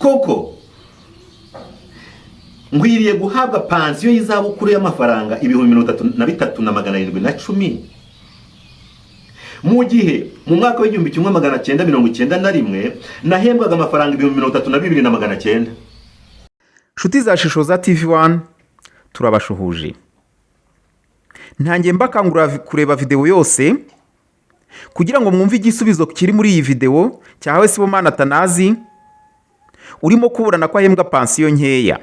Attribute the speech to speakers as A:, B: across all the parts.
A: koko nkwiriye guhabwa pansiyo y'izabukuru y'amafaranga ibihumbi 33,710 mu gihe mu mwaka w'igihumbi 1991 nahembwaga amafaranga ibihumbi 32,900.
B: Nshuti za Shishoza TV1 turabashuhuje. Ntangiye mbakangura kureba video yose kugira ngo mwumve igisubizo kiri muri iyi video cyahawe Sibomana Atanazi urimo kuburana ko ahembwa pansiyo nkeya.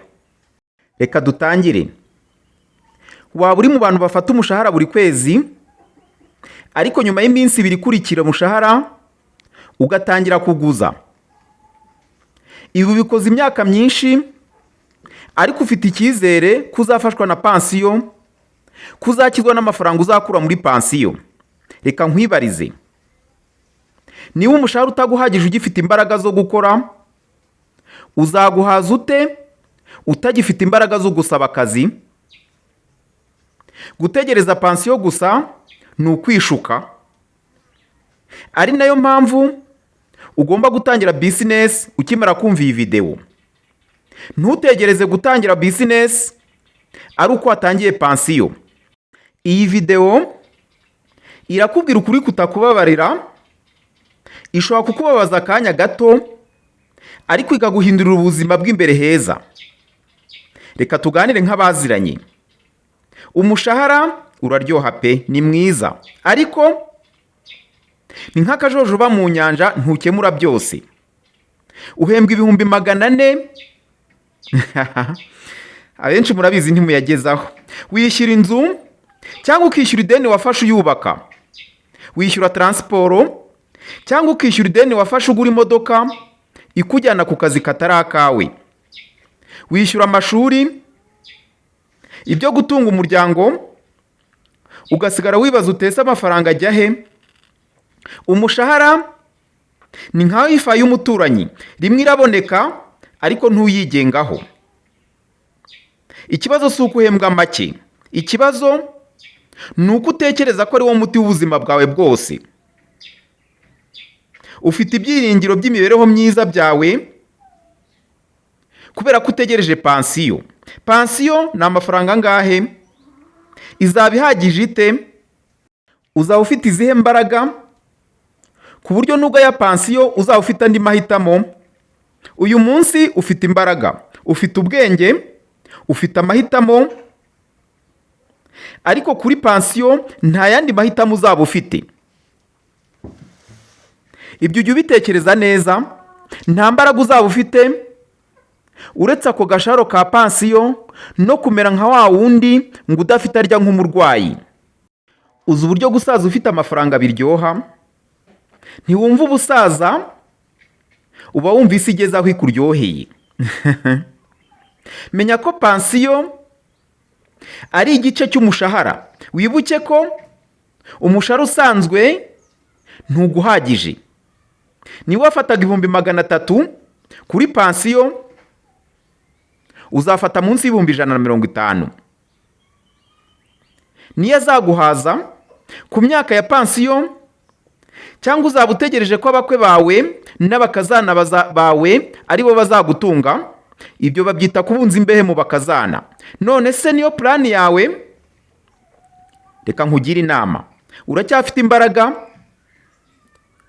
B: Reka dutangire. Waba uri mu bantu bafata umushahara buri kwezi ariko nyuma y'iminsi 2 ikurikira umushahara ugatangira kuguza. Ibi bikoze imyaka myinshi ariko ufite icyizere kuzafashwa na pansiyo, kuzakizwa n'amafaranga uzakura muri pansiyo. Reka nkwibarize, niba umushahara utaguhagije ugifite imbaraga zo gukora, uzaguhaza ute utagifite imbaraga zo gusaba akazi? Gutegereza pansiyo gusa ni ukwishuka. Ari nayo mpamvu ugomba gutangira business ukimara kumva iyi video. Ntutegereze gutangira business ari uko watangiye pansiyo. Iyi video irakubwira ukuri kutakubabarira, ishobora kukubabaza akanya gato ariko ikaguhindurira ubuzima bw'imbere heza. Reka tuganire nk'abaziranye. Umushahara uraryoha pe, ni mwiza, ariko ni nk'akajojoba mu nyanja, ntukemura byose. Uhembwa ibihumbi 400 abenshi murabizi ntimuyagezaho. Wishyura inzu cyangwa ukishyura ideni wafashe uyubaka, wishyura transport cyangwa ukishyura ideni wafashe ugura imodoka ikujyana ku kazi katari akawe, wishyura amashuri, ibyo gutunga umuryango, ugasigara wibaza utese amafaranga ajya he? Umushahara ni nkaho ifa y'umuturanyi, rimwe iraboneka ariko ntuyigengaho. Ikibazo si uko uhembwa make, ikibazo ni uko utekereza ko ari wo muti w'ubuzima bwawe bwose. Ufite ibyiringiro by'imibereho myiza byawe kubera ko utegereje pansiyo. Pansiyo ni amafaranga angahe? Izaba ihagije ite? Uzaba ufite izihe mbaraga ku buryo nubwo ya pansiyo uzaba ufite andi mahitamo? Uyu munsi ufite imbaraga, ufite ubwenge, ufite amahitamo, ariko kuri pansiyo nta yandi mahitamo uzaba ufite. Ibyo ujye ubitekereza neza. Nta mbaraga uzaba ufite uretse ako gasharo ka pansiyo no kumera nka wa wundi ngo udafite arya nk'umurwayi. Uzi uburyo gusaza ufite amafaranga biryoha? Ntiwumva ubusaza, uba wumva isi igeze aho ikuryoheye. Menya ko pansiyo ari igice cy'umushahara. Wibuke ko umushahara usanzwe ntuguhagije. Niba wafataga ibihumbi 300 kuri pansiyo, uzafata munsi y'ibihumbi 150. Niyo azaguhaza ku myaka ya pansiyo, cyangwa uzaba utegereje ko abakwe bawe n'abakazana bawe aribo bazagutunga. Ibyo babyita kubunza imbehe mu bakazana. None se niyo plan yawe? Reka nkugire inama. Uracyafite imbaraga,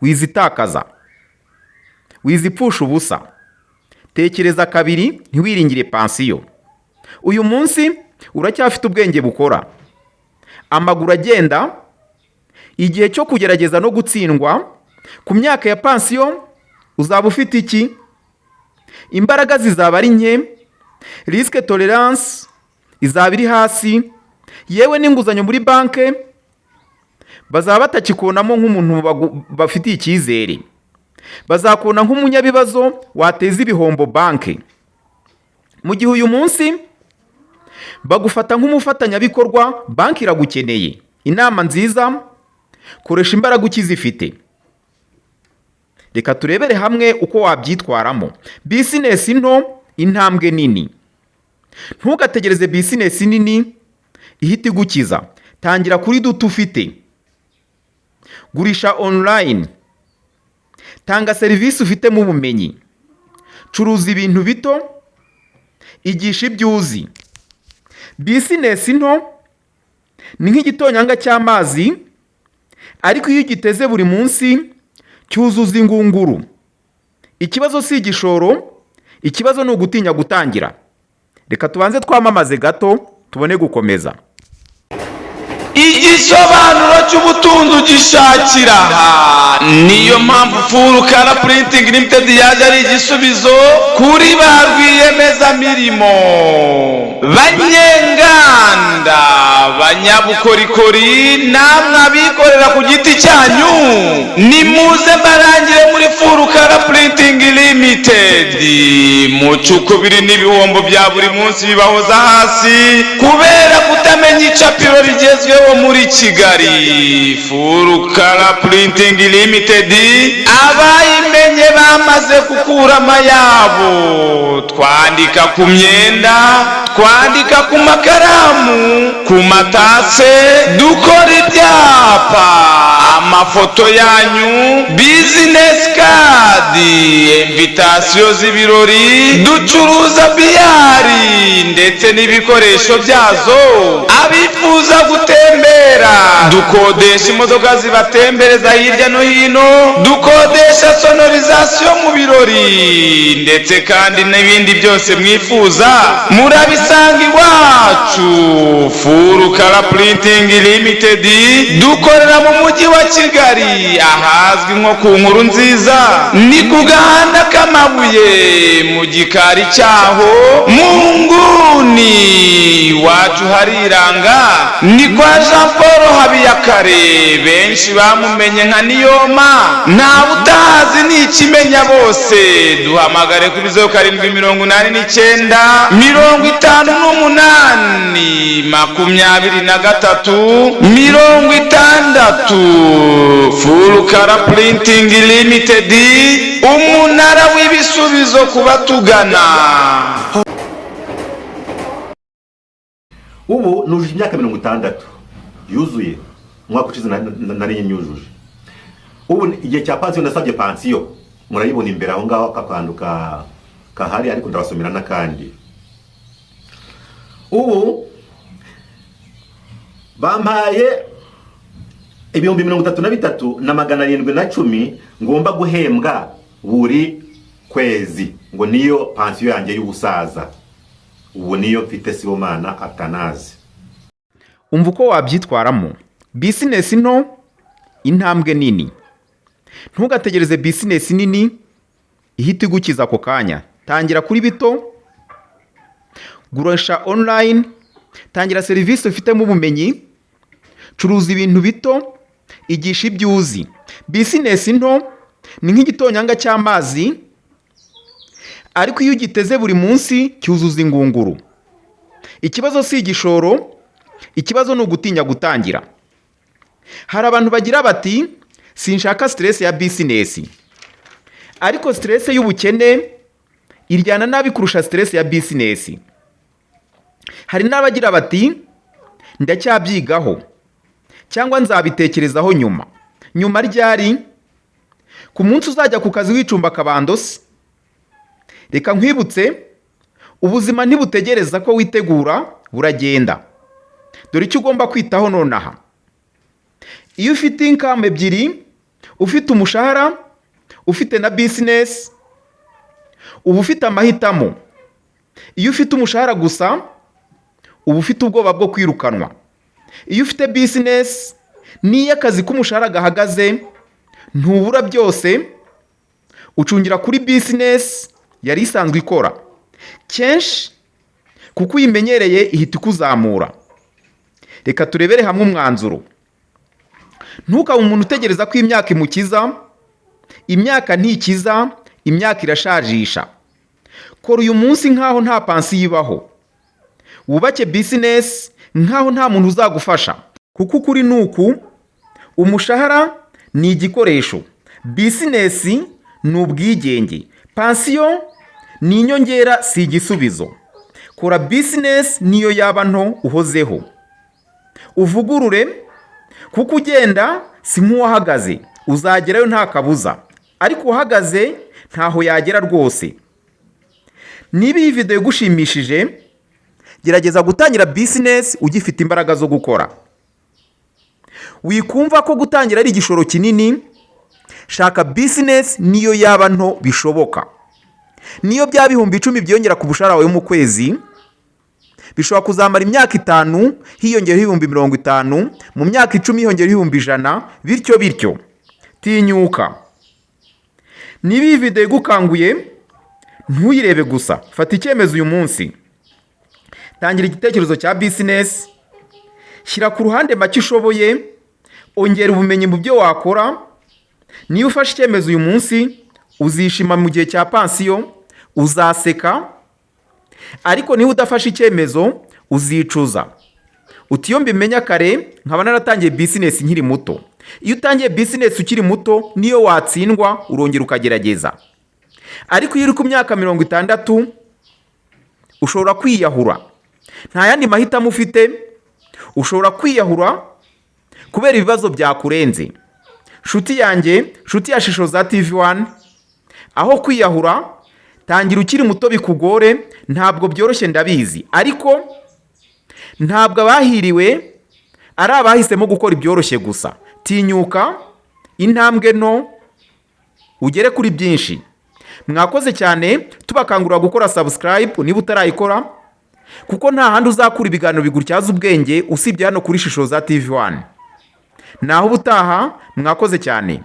B: wizitakaza, wizipfusha ubusa. Tekereza kabiri, ntiwiringire pansiyo. Uyu munsi uracyafite ubwenge bukora, amaguru agenda. Igihe cyo kugerageza no gutsindwa ku myaka ya pansiyo uzaba ufite iki? Imbaraga zizaba ari nke, risque tolerance izaba iri hasi, yewe n'inguzanyo muri banke bazaba batakikubonamo nk'umuntu bafitiye icyizere. Bazakubona nk'umunyabibazo wateza ibihombo banke. Mu gihe uyu munsi bagufata nk'umufatanyabikorwa, banki iragukeneye. Inama nziza, koresha imbaraga ukizifite. Reka turebere hamwe uko wabyitwaramo. Business nto, intambwe nini. Ntugategereze business nini ihita igukiza. Tangira kuri duto ufite. Gurisha online. Tanga serivisi ufite mu bumenyi. curuza ibintu bito, igisha ibyo uzi. Bizinesi nto ni nk'igitonyanga cy'amazi, ariko iyo ugiteze buri munsi cyuzuza ingunguru. Ikibazo si igishoro, ikibazo ni ugutinya gutangira. Reka tubanze twamamaze gato tubone gukomeza.
C: Igisobanuro cy'ubutunzi ugishakira aha, niyo mpamvu Furukara Printing Limited yaje ari igisubizo kuri ba rwiyemezamirimo, banyenganda, banyabukorikori, namwe abikorera ku giti cyanyu, nimuze mbarangire muri Furukara Printing Limited. Mucukubiri n'ibihombo bya buri munsi bibahoza hasi kubera kutamenya icapiro rigezweho muri Kigali. Furukara Printing Limited abayimenye bamaze gukura amayabo. Twandika ku myenda, twandika ku makaramu, ku matase, dukora ibyapa, amafoto yanyu, business card, invitation z'ibirori, ducuruza biyari ndetse n'ibikoresho byazo. Abifuza gutembera, dukodesha imodoka zibatembereza hirya no hino, dukodesha sonorization mu birori, ndetse kandi n'ibindi byose mwifuza murabisanga iwacu. Furukara Printing Limited dukorera mu mujyi wa Kigali, ahazwi nko ku Nkuru Nziza, ni ku gahanda k'amabuye, mu gikari cyaho, mu nguni iwacu hariranga, ni kwa Jean Paul Habiyakare, benshi bamumenye nka Niyoma. Ntawe utahazi ni ikimenya bose. Duhamagare kuri 0789 58 23 Furukara Printing Limited, umunara w'ibisubizo kubatugana.
A: Ubu nujuje imyaka 60 yuzuye, umwaka ushize nari nyujuje. Ubu igihe cya pansiyo ndasabye pansiyo, murayibona imbere aho ngaho akakanduka kahari, ariko ndabasomera n'akandi. Ubu bampaye ibihumbi 33,710 ngomba guhembwa buri kwezi, ngo niyo pansiyo yanjye y'ubusaza. Ubu niyo mfite Sibomana Atanazi.
B: Umva uko wabyitwaramo. Bizinesi nto, intambwe nini. Ntugategereze bizinesi nini ihita igukiza ako kanya. Tangira kuri bito, gurisha online, tangira serivisi ufitemo ubumenyi, curuza ibintu bito, igisha ibyo uzi. Bizinesi nto ni nk'igitonyanga cy'amazi, ariko iyo ugiteze buri munsi cyuzuza ingunguru. Ikibazo si igishoro, ikibazo ni ugutinya gutangira. Hari abantu bagira bati sinshaka stress ya bizinesi, ariko stress y'ubukene iryana nabi kurusha stress ya bizinesi. Hari n'abagira bati ndacyabyigaho cyangwa nzabitekerezaho nyuma. Nyuma ryari? Ku munsi uzajya ku kazi wicumba akabando se? Reka nkwibutse, ubuzima ntibutegereza ko witegura, buragenda. Dore icyo ugomba kwitaho nonaha. Iyo ufite income ebyiri, ufite umushahara, ufite na business, uba ufite amahitamo. Iyo ufite umushahara gusa, uba ufite ubwoba bwo kwirukanwa. Iyo ufite business, niyo akazi k'umushahara gahagaze, ntubura byose, ucungira kuri business yari isanzwe ikora. Kenshi kuko uyimenyereye ihita ikuzamura. Reka turebere hamwe umwanzuro. Ntukabe umuntu utegereza ko imyaka imukiza. Imyaka ntikiza, imyaka irashajisha. Kora uyu munsi nkaho nta pansiyo ibaho. Wubake business nkaho nta muntu uzagufasha. Kuko ukuri nuku, umushahara ni igikoresho, business ni ubwigenge, pansiyo ni inyongera si igisubizo. Kora business niyo yaba nto uhozeho. Uvugurure, kuko ugenda si nk'uwahagaze, uzagerayo nta kabuza. Ariko uhagaze ntaho yagera rwose. niba iyi video igushimishije, gerageza gutangira business ugifite imbaraga zo gukora. Wikumva ko gutangira ari igishoro kinini, shaka business niyo yaba nto bishoboka. Niyo byaba 10,000 byongera ku bushara wawe mu kwezi, bishobora kuzamara imyaka 5 hiyongereho 50,000, mu myaka 10 hiyongereho 100,000, bityo. Tinyuka. Niba iyi video igukanguye, ntuyirebe gusa, fata icyemezo uyu munsi. Tangira igitekerezo cya business, shyira ku ruhande make ushoboye, ongera ubumenyi mu byo wakora. Niba ufashe icyemezo uyu munsi, uzishima mu gihe cya pansiyo, uzaseka. Ariko niba udafashe icyemezo, uzicuza. Uti iyo mbimenya kare, nkaba naratangiye business nkiri muto. Iyo utangiye business ukiri muto, niyo watsindwa urongera ukagerageza. Ariko iyo uri ku myaka 60, ushobora kwiyahura. Nta yandi mahitamo ufite, ushobora kwiyahura kubera ibibazo byakurenze. Shuti yanjye, shuti ya Shishoza TV1, aho kwiyahura, tangira ukiri muto bikugore. Ntabwo byoroshye ndabizi, ariko ntabwo abahiriwe ari abahisemo gukora ibyoroshye gusa. Tinyuka, intambwe nto, ugere kuri byinshi. Mwakoze cyane, tubakangurira gukora subscribe niba utarayikora, kuko nta handi uzakura ibiganiro bigutyaza ubwenge usibye hano kuri Shishoza TV1. Naho ubutaha, mwakoze cyane.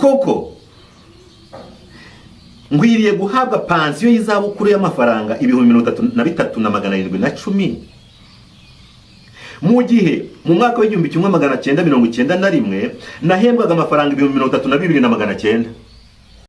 A: Koko ngwiriye guhabwa pansiyo y'izabukuru y'amafaranga 33,710 mu gihe mu mwaka w'1991 nahembwaga amafaranga 32,900.